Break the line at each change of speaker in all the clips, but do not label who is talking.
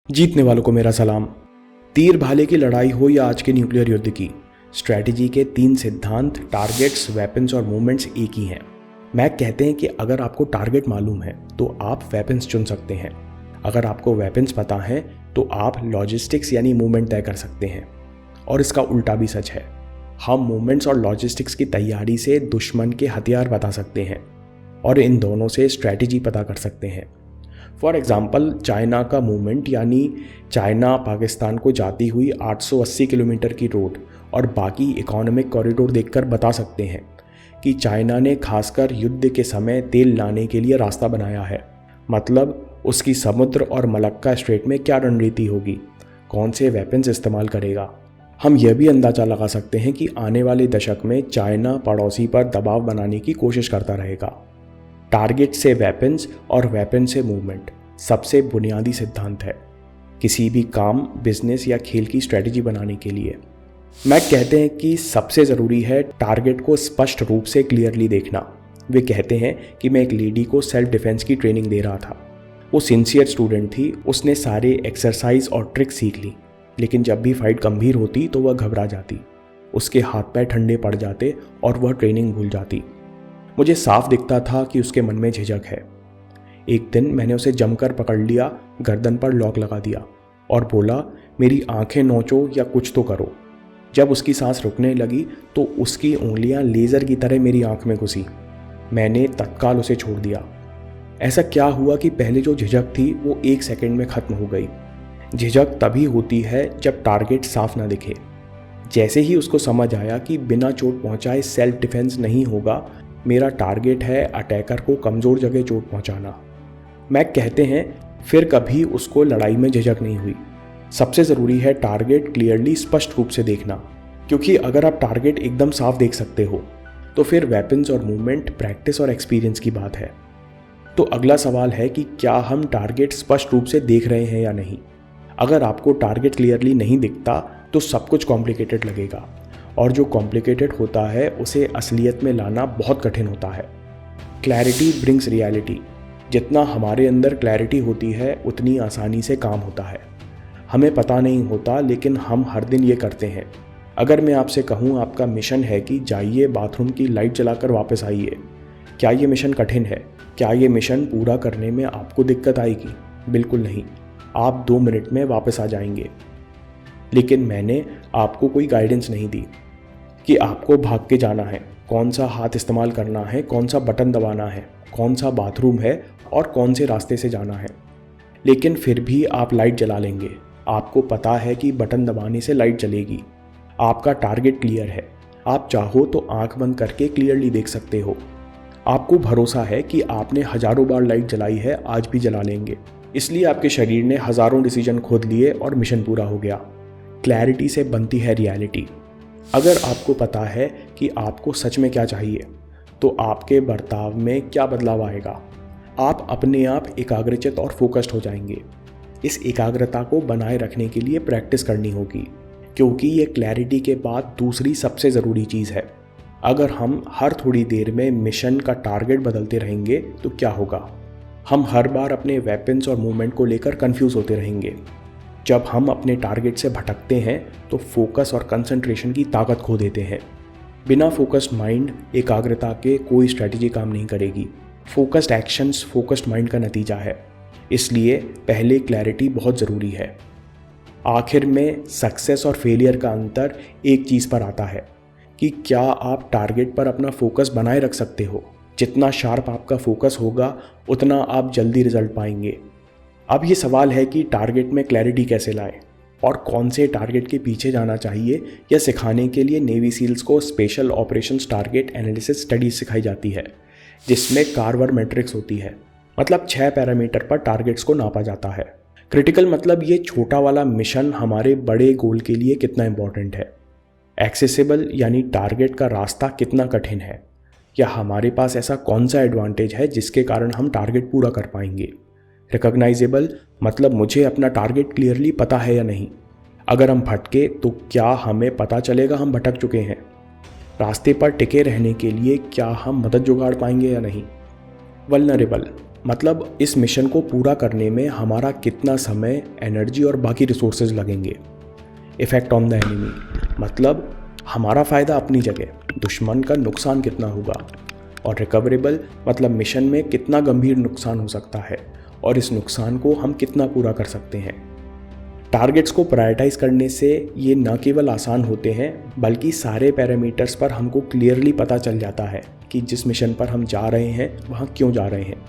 जीतने वालों को मेरा सलाम। तीर भाले की लड़ाई हो या आज के न्यूक्लियर युद्ध की, स्ट्रैटेजी के 3 सिद्धांत, टारगेट्स, वेपन्स और मूवमेंट्स एक ही हैं। मैक कहते हैं कि अगर आपको टारगेट मालूम है तो आप वेपन्स चुन सकते हैं। अगर आपको वेपन्स पता है तो आप लॉजिस्टिक्स यानी मूवमेंट तय कर सकते हैं। और इसका उल्टा भी सच है। हम मूवमेंट्स और लॉजिस्टिक्स की तैयारी से दुश्मन के हथियार बता सकते हैं और इन दोनों से स्ट्रैटेजी पता कर सकते हैं। फॉर एग्जाम्पल, चाइना का मूवमेंट यानी चाइना पाकिस्तान को जाती हुई 880 किलोमीटर की रोड और बाकी इकोनॉमिक कॉरिडोर देखकर बता सकते हैं कि चाइना ने खासकर युद्ध के समय तेल लाने के लिए रास्ता बनाया है। मतलब उसकी समुद्र और मलक्का स्ट्रेट में क्या रणनीति होगी, कौन से वेपन्स इस्तेमाल करेगा। हम यह भी अंदाज़ा लगा सकते हैं कि आने वाले दशक में चाइना पड़ोसी पर दबाव बनाने की कोशिश करता रहेगा। टारगेट से वेपन्स और वेपन से मूवमेंट सबसे बुनियादी सिद्धांत है किसी भी काम, बिजनेस या खेल की स्ट्रेटजी बनाने के लिए। मैक कहते हैं कि सबसे ज़रूरी है टारगेट को स्पष्ट रूप से क्लियरली देखना। वे कहते हैं कि मैं एक लेडी को सेल्फ डिफेंस की ट्रेनिंग दे रहा था। वो सिंसियर स्टूडेंट थी, उसने सारे एक्सरसाइज और ट्रिक सीख ली, लेकिन जब भी फाइट गंभीर होती तो वह घबरा जाती, उसके हाथ पैर ठंडे पड़ जाते और वह ट्रेनिंग भूल जाती। मुझे साफ दिखता था कि उसके मन में झिझक है। एक दिन मैंने उसे जमकर पकड़ लिया, गर्दन पर लॉक लगा दिया और बोला, मेरी आंखें नोचो या कुछ तो करो। जब उसकी सांस रुकने लगी तो उसकी उंगलियां लेज़र की तरह मेरी आंख में घुसी। मैंने तत्काल उसे छोड़ दिया। ऐसा क्या हुआ कि पहले जो झिझक थी वो 1 सेकंड में ख़त्म हो गई। झिझक तभी होती है जब टारगेट साफ ना दिखे। जैसे ही उसको समझ आया कि बिना चोट पहुंचाए सेल्फ डिफेंस नहीं होगा, मेरा टारगेट है अटैकर को कमज़ोर जगह चोट पहुंचाना, मैक कहते हैं, फिर कभी उसको लड़ाई में झिझक नहीं हुई। सबसे ज़रूरी है टारगेट क्लियरली स्पष्ट रूप से देखना, क्योंकि अगर आप टारगेट एकदम साफ देख सकते हो तो फिर वेपन्स और मूवमेंट प्रैक्टिस और एक्सपीरियंस की बात है। तो अगला सवाल है कि क्या हम टारगेट स्पष्ट रूप से देख रहे हैं या नहीं। अगर आपको टारगेट क्लियरली नहीं दिखता तो सब कुछ कॉम्प्लिकेटेड लगेगा, और जो कॉम्प्लिकेटेड होता है उसे असलियत में लाना बहुत कठिन होता है। Clarity brings reality. जितना हमारे अंदर क्लैरिटी होती है उतनी आसानी से काम होता है। हमें पता नहीं होता, लेकिन हम हर दिन ये करते हैं। अगर मैं आपसे कहूँ आपका मिशन है कि जाइए बाथरूम की लाइट जलाकर वापस आइए, क्या ये मिशन कठिन है? क्या ये मिशन पूरा करने में आपको दिक्कत आएगी? बिल्कुल नहीं, आप 2 मिनट में वापस आ जाएंगे। लेकिन मैंने आपको कोई गाइडेंस नहीं दी कि आपको भाग के जाना है, कौन सा हाथ इस्तेमाल करना है, कौन सा बटन दबाना है, कौन सा बाथरूम है और कौन से रास्ते से जाना है। लेकिन फिर भी आप लाइट जला लेंगे। आपको पता है कि बटन दबाने से लाइट जलेगी। आपका टारगेट क्लियर है। आप चाहो तो आंख बंद करके क्लियरली देख सकते हो। आपको भरोसा है कि आपने हजारों बार लाइट जलाई है, आज भी जला लेंगे। इसलिए आपके शरीर ने हजारों डिसीजन खोद लिए और मिशन पूरा हो गया। क्लैरिटी से बनती है रियलिटी। अगर आपको पता है कि आपको सच में क्या चाहिए तो आपके बर्ताव में क्या बदलाव आएगा। आप अपने आप एकाग्रचित और फोकस्ड हो जाएंगे। इस एकाग्रता को बनाए रखने के लिए प्रैक्टिस करनी होगी, क्योंकि ये क्लैरिटी के बाद दूसरी सबसे ज़रूरी चीज़ है। अगर हम हर थोड़ी देर में मिशन का टारगेट बदलते रहेंगे तो क्या होगा? हम हर बार अपने वेपन्स और मूवमेंट को लेकर कंफ्यूज होते रहेंगे। जब हम अपने टारगेट से भटकते हैं तो फोकस और कंसंट्रेशन की ताकत खो देते हैं। बिना फोकस्ड माइंड, एकाग्रता के कोई स्ट्रैटेजी काम नहीं करेगी। फोकस्ड एक्शंस फोकस्ड माइंड का नतीजा है। इसलिए पहले क्लैरिटी बहुत ज़रूरी है। आखिर में सक्सेस और फेलियर का अंतर एक चीज़ पर आता है कि क्या आप टारगेट पर अपना फोकस बनाए रख सकते हो। जितना शार्प आपका फोकस होगा उतना आप जल्दी रिजल्ट पाएंगे। अब ये सवाल है कि टारगेट में क्लैरिटी कैसे लाएं और कौन से टारगेट के पीछे जाना चाहिए। यह सिखाने के लिए नेवी सील्स को special operations target analysis studies सिखाई जाती है, जिसमें कार्वर मैट्रिक्स होती है। मतलब 6 पैरामीटर पर टारगेट्स को नापा जाता है। क्रिटिकल मतलब ये छोटा वाला मिशन हमारे बड़े गोल के लिए कितना इंपॉर्टेंट है। एक्सेसिबल यानी टारगेट का रास्ता कितना कठिन है, या हमारे पास ऐसा कौन सा एडवांटेज है जिसके कारण हम टारगेट पूरा कर पाएंगे। रिकॉग्नाइजेबल मतलब मुझे अपना टारगेट क्लियरली पता है या नहीं। अगर हम भटके तो क्या हमें पता चलेगा हम भटक चुके हैं। रास्ते पर टिके रहने के लिए क्या हम मदद जुगाड़ पाएंगे या नहीं। वल्नरेबल मतलब इस मिशन को पूरा करने में हमारा कितना समय, एनर्जी और बाकी रिसोर्सेज लगेंगे। इफेक्ट ऑन द एनिमी, मतलब हमारा फ़ायदा अपनी जगह, दुश्मन का नुकसान कितना होगा। और रिकवरेबल, मतलब मिशन में कितना गंभीर नुकसान हो सकता है और इस नुकसान को हम कितना पूरा कर सकते हैं। टारगेट्स को प्रायोरिटाइज करने से ये न केवल आसान होते हैं बल्कि सारे पैरामीटर्स पर हमको क्लियरली पता चल जाता है कि जिस मिशन पर हम जा रहे हैं वहाँ क्यों जा रहे हैं।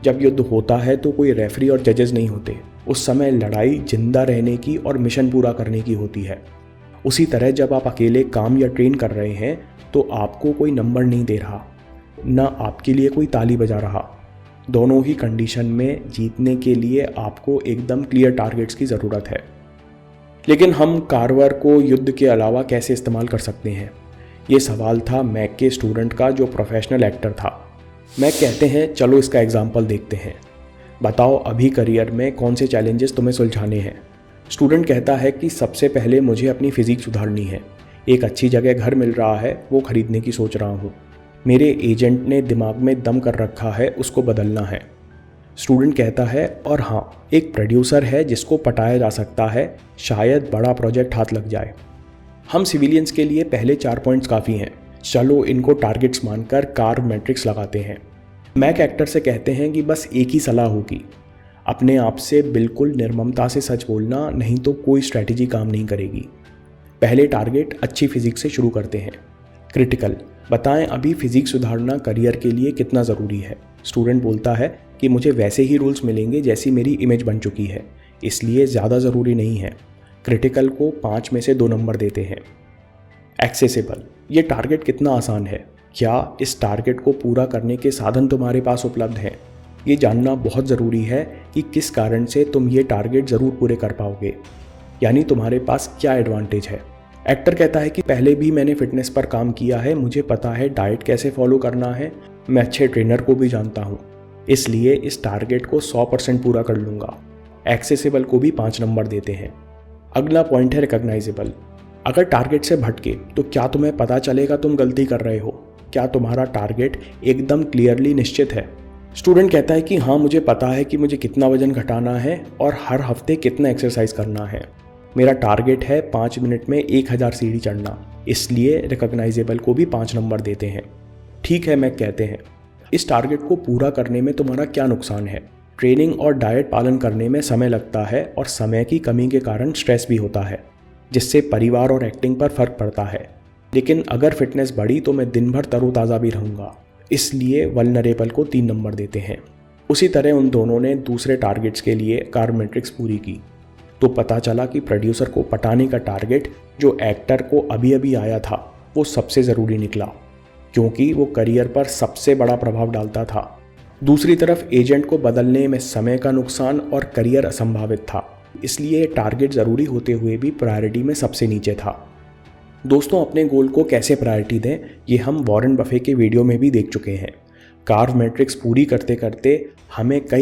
जब युद्ध होता है तो कोई रेफरी और जजेस नहीं होते, उस समय लड़ाई जिंदा रहने की और मिशन पूरा करने की होती है। उसी तरह जब आप अकेले काम या ट्रेन कर रहे हैं तो आपको कोई नंबर नहीं दे रहा, न आपके लिए कोई ताली बजा रहा। दोनों ही कंडीशन में जीतने के लिए आपको एकदम क्लियर टारगेट्स की ज़रूरत है। लेकिन हम कार्वर को युद्ध के अलावा कैसे इस्तेमाल कर सकते हैं, ये सवाल था मैक के स्टूडेंट का जो प्रोफेशनल एक्टर था। मैक कहते हैं चलो इसका एग्जाम्पल देखते हैं, बताओ अभी करियर में कौन से चैलेंजेस तुम्हें सुलझाने हैं। स्टूडेंट कहता है कि सबसे पहले मुझे अपनी फिजिक सुधारनी है, एक अच्छी जगह घर मिल रहा है वो खरीदने की सोच रहा हूँ, मेरे एजेंट ने दिमाग में दम कर रखा है उसको बदलना है। स्टूडेंट कहता है और हाँ, एक प्रोड्यूसर है जिसको पटाया जा सकता है, शायद बड़ा प्रोजेक्ट हाथ लग जाए। हम सिविलियंस के लिए पहले 4 पॉइंट्स काफ़ी हैं, चलो इनको टारगेट्स मानकर कार्व मैट्रिक्स लगाते हैं। मैक एक्टर से कहते हैं कि बस एक ही सलाह होगी, अपने आप से बिल्कुल निर्ममता से सच बोलना, नहीं तो कोई स्ट्रैटेजी काम नहीं करेगी। पहले टारगेट अच्छी फिजिक्स से शुरू करते हैं। क्रिटिकल, बताएं अभी फिजिक्स सुधारना करियर के लिए कितना ज़रूरी है। स्टूडेंट बोलता है कि मुझे वैसे ही रूल्स मिलेंगे जैसी मेरी इमेज बन चुकी है, इसलिए ज़्यादा ज़रूरी नहीं है। क्रिटिकल को 5 में से 2 नंबर देते हैं। एक्सेसिबल, ये टारगेट कितना आसान है, क्या इस टारगेट को पूरा करने के साधन तुम्हारे पास उपलब्ध हैं। ये जानना बहुत ज़रूरी है कि किस कारण से तुम ये टारगेट ज़रूर पूरे कर पाओगे, यानी तुम्हारे पास क्या एडवांटेज है। एक्टर कहता है कि पहले भी मैंने फिटनेस पर काम किया है, मुझे पता है डाइट कैसे फॉलो करना है, मैं अच्छे ट्रेनर को भी जानता हूँ, इसलिए इस टारगेट को 100% पूरा कर लूँगा। एक्सेसिबल को भी 5 नंबर देते हैं। अगला पॉइंट है रिकॉग्नाइजेबल। अगर टारगेट से भटके तो क्या तुम्हें पता चलेगा तुम गलती कर रहे हो, क्या तुम्हारा टारगेट एकदम क्लियरली निश्चित है। स्टूडेंट कहता है कि हाँ, मुझे पता है कि मुझे कितना वजन घटाना है और हर हफ्ते कितना एक्सरसाइज करना है। मेरा टारगेट है 5 मिनट में 1000 सीढ़ी चढ़ना, इसलिए रिकॉग्नाइजेबल को भी 5 नंबर देते हैं। ठीक है, मैक कहते हैं इस टारगेट को पूरा करने में तुम्हारा क्या नुकसान है। ट्रेनिंग और डाइट पालन करने में समय लगता है और समय की कमी के कारण स्ट्रेस भी होता है, जिससे परिवार और एक्टिंग पर फर्क पड़ता है। लेकिन अगर फिटनेस बढ़ी तो मैं दिन भर तरोताज़ा भी रहूँगा, इसलिए वल्नरेबल को 3 नंबर देते हैं। उसी तरह उन दोनों ने दूसरे टारगेट्स के लिए कार्व मैट्रिक्स पूरी की तो पता चला कि प्रोड्यूसर को पटाने का टारगेट जो एक्टर को अभी अभी आया था वो सबसे ज़रूरी निकला, क्योंकि वो करियर पर सबसे बड़ा प्रभाव डालता था। दूसरी तरफ एजेंट को बदलने में समय का नुकसान और करियर असंभावित था, इसलिए टारगेट ज़रूरी होते हुए भी प्रायोरिटी में सबसे नीचे था। दोस्तों, अपने गोल को कैसे प्रायोरिटी दें ये हम वॉरेन बफे के वीडियो में भी देख चुके हैं। कार्व मैट्रिक्स पूरी करते करते हमें कई